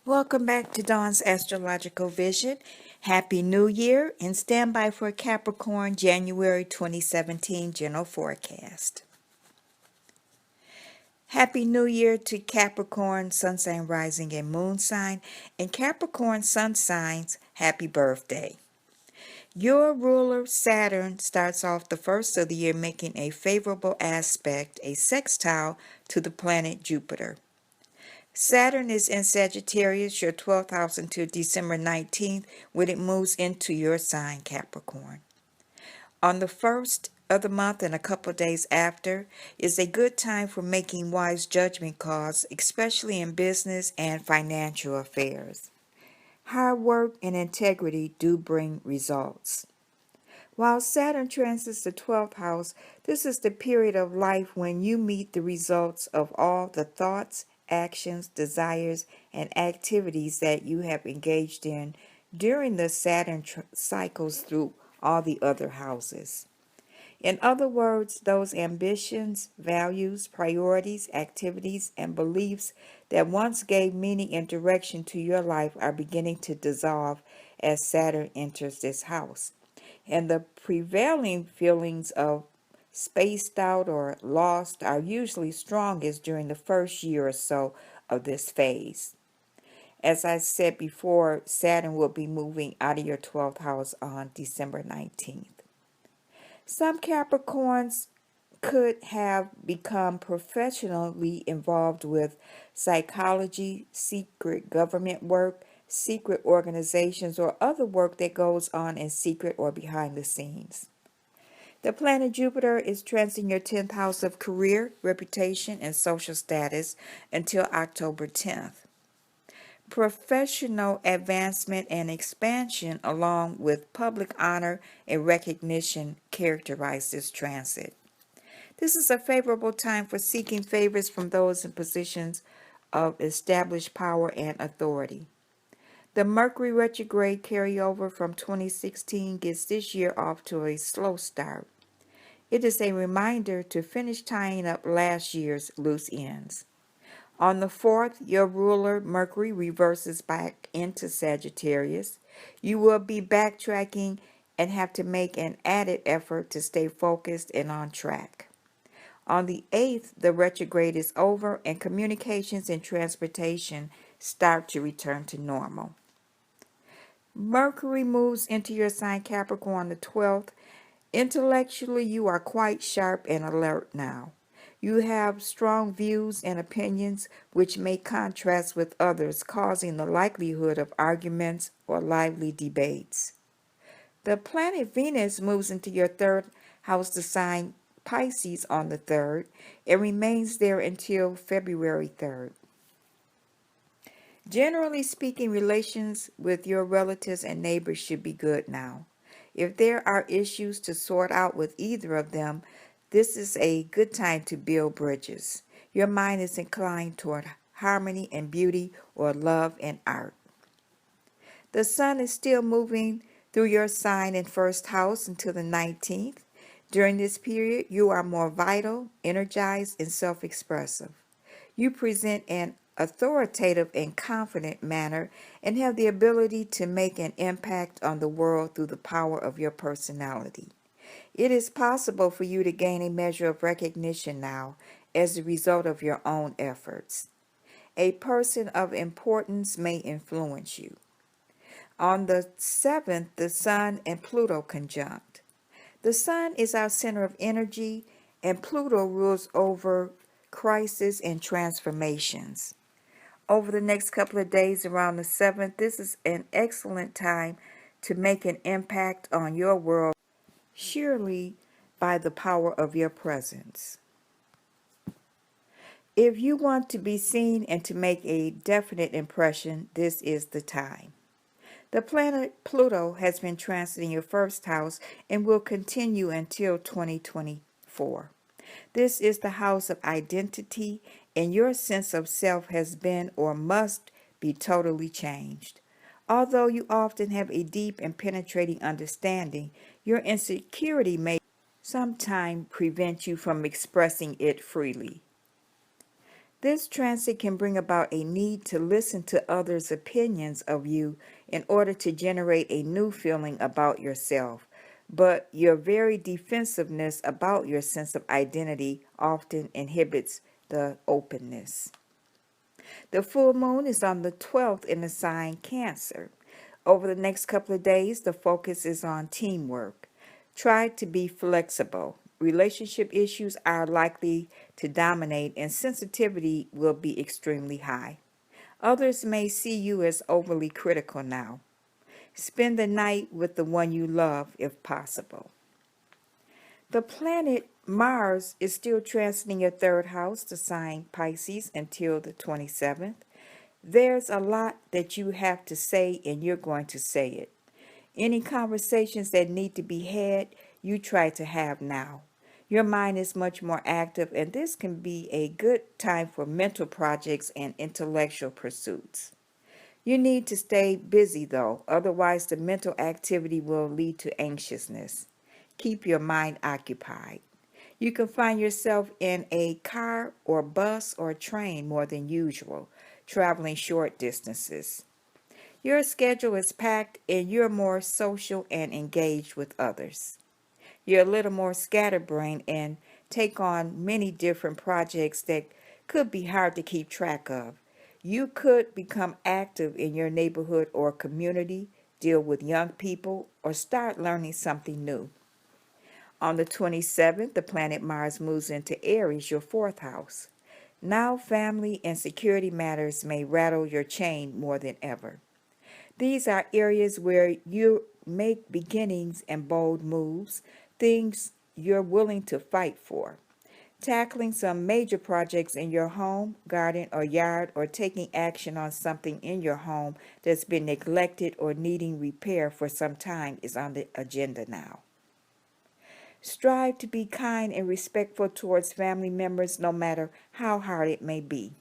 Welcome back to Dawn's Astrological Vision. Happy New Year and stand by for Capricorn January 2017 general forecast. Happy New Year to Capricorn, Sun sign, rising, and moon sign, and Capricorn Sun signs, happy birthday. Your ruler, Saturn, starts off the first of the year making a favorable aspect, a sextile, to the planet Jupiter. Saturn is in Sagittarius, your 12th house, until December 19th, when it moves into your sign, Capricorn. On the first of the month and a couple of days after is a good time for making wise judgment calls, especially in business and financial affairs. Hard work and integrity do bring results. While Saturn transits the 12th house, this is the period of life when you meet the results of all the thoughts, actions, desires, and activities that you have engaged in during the Saturn cycles through all the other houses. In other words, those ambitions, values, priorities, activities, and beliefs that once gave meaning and direction to your life are beginning to dissolve as Saturn enters this house. And the prevailing feelings of spaced out or lost are usually strongest during the first year or so of this phase. As I said before, Saturn will be moving out of your 12th house on December 19th. Some Capricorns could have become professionally involved with psychology, secret government work, secret organizations, or other work that goes on in secret or behind the scenes. The planet Jupiter is transiting your 10th house of career, reputation, and social status until October 10th. Professional advancement and expansion, along with public honor and recognition, characterize this transit. This is a favorable time for seeking favors from those in positions of established power and authority. The Mercury retrograde carryover from 2016 gets this year off to a slow start. It is a reminder to finish tying up last year's loose ends. On the 4th, your ruler, Mercury, reverses back into Sagittarius. You will be backtracking and have to make an added effort to stay focused and on track. On the 8th, the retrograde is over and communications and transportation start to return to normal. Mercury moves into your sign Capricorn on the 12th. Intellectually, you are quite sharp and alert now. You have strong views and opinions which may contrast with others, causing the likelihood of arguments or lively debates. The planet Venus moves into your 3rd house, the sign Pisces, on the 3rd. It remains there until February 3rd. Generally speaking, relations with your relatives and neighbors should be good now. If there are issues to sort out with either of them, this is a good time to build bridges. Your mind is inclined toward harmony and beauty, or love and art. The sun is still moving through your sign in 1st house until the 19th. During this period, you are more vital, energized, and self-expressive. You present an authoritative and confident manner and have the ability to make an impact on the world through the power of your personality. It is possible for you to gain a measure of recognition now as a result of your own efforts. A person of importance may influence you. On the 7th, the Sun and Pluto conjunct. The Sun is our center of energy, and Pluto rules over crisis and transformations. Over the next couple of days around the 7th, this is an excellent time to make an impact on your world, surely by the power of your presence. If you want to be seen and to make a definite impression, this is the time. The planet Pluto has been transiting your 1st house and will continue until 2024. This is the house of identity, and your sense of self has been or must be totally changed. Although you often have a deep and penetrating understanding, your insecurity may sometimes prevent you from expressing it freely. This transit can bring about a need to listen to others' opinions of you in order to generate a new feeling about yourself. But your very defensiveness about your sense of identity often inhibits the openness. The full moon is on the 12th in the sign Cancer. Over the next couple of days, the focus is on teamwork. Try to be flexible. Relationship issues are likely to dominate, and sensitivity will be extremely high. Others may see you as overly critical now. Spend the night with the one you love if possible. The planet Mars is still transiting your third house, the sign Pisces, until the 27th. There's a lot that you have to say, and you're going to say it. Any conversations that need to be had, you try to have now. Your mind is much more active, and this can be a good time for mental projects and intellectual pursuits. You need to stay busy, though, otherwise, the mental activity will lead to anxiousness. Keep your mind occupied. You can find yourself in a car or bus or train more than usual, traveling short distances. Your schedule is packed and you're more social and engaged with others. You're a little more scatterbrained and take on many different projects that could be hard to keep track of. You could become active in your neighborhood or community, deal with young people, or start learning something new. On the 27th, the planet Mars moves into Aries, your fourth house. Now, family and security matters may rattle your chain more than ever. These are areas where you make beginnings and bold moves, things you're willing to fight for. Tackling some major projects in your home, garden, or yard, or taking action on something in your home that's been neglected or needing repair for some time is on the agenda now. Strive to be kind and respectful towards family members no matter how hard it may be.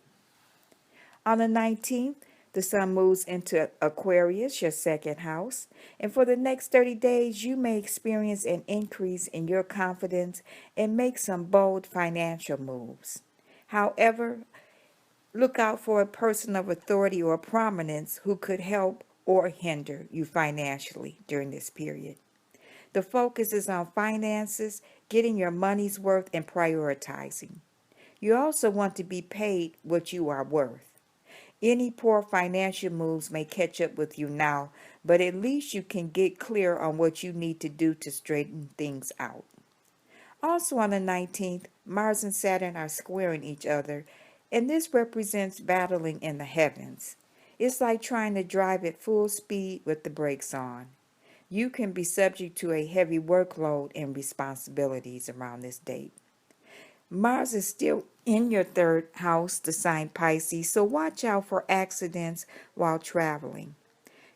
On the 19th, the sun moves into Aquarius, your second house, and for the next 30 days, you may experience an increase in your confidence and make some bold financial moves. However, look out for a person of authority or prominence who could help or hinder you financially during this period. The focus is on finances, getting your money's worth, and prioritizing. You also want to be paid what you are worth. Any poor financial moves may catch up with you now, but at least you can get clear on what you need to do to straighten things out. Also on the 19th, Mars and Saturn are squaring each other, and this represents battling in the heavens. It's like trying to drive at full speed with the brakes on. You can be subject to a heavy workload and responsibilities around this date. Mars is still in your third house, the sign Pisces, so watch out for accidents while traveling,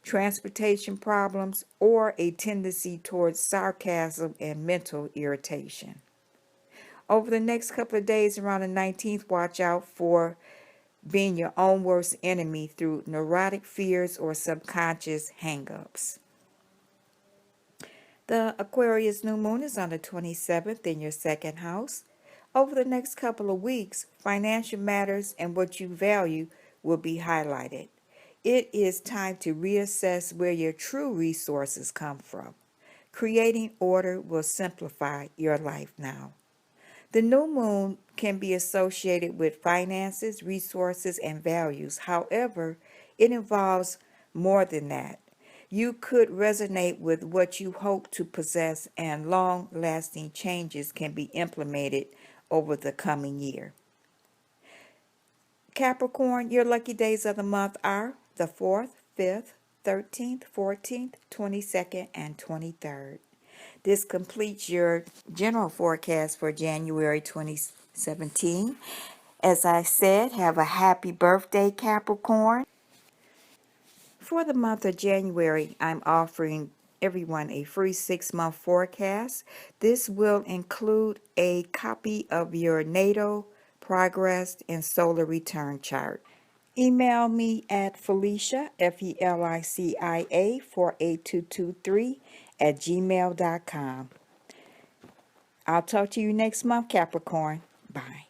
transportation problems, or a tendency towards sarcasm and mental irritation. Over the next couple of days around the 19th, watch out for being your own worst enemy through neurotic fears or subconscious hang-ups. The Aquarius new moon is on the 27th in your second house. Over the next couple of weeks, financial matters and what you value will be highlighted. It is time to reassess where your true resources come from. Creating order will simplify your life now. The new moon can be associated with finances, resources, and values. However, it involves more than that. You could resonate with what you hope to possess, and long-lasting changes can be implemented over the coming year. Capricorn, your lucky days of the month are the 4th, 5th, 13th, 14th, 22nd, and 23rd. This completes your general forecast for January 2017. As I said, have a happy birthday, Capricorn. For the month of January, I'm offering everyone a free 6-month forecast. This will include a copy of your natal, progress, and solar return chart. Email me at Felicia, Felicia, 48223 at gmail.com. I'll talk to you next month, Capricorn. Bye.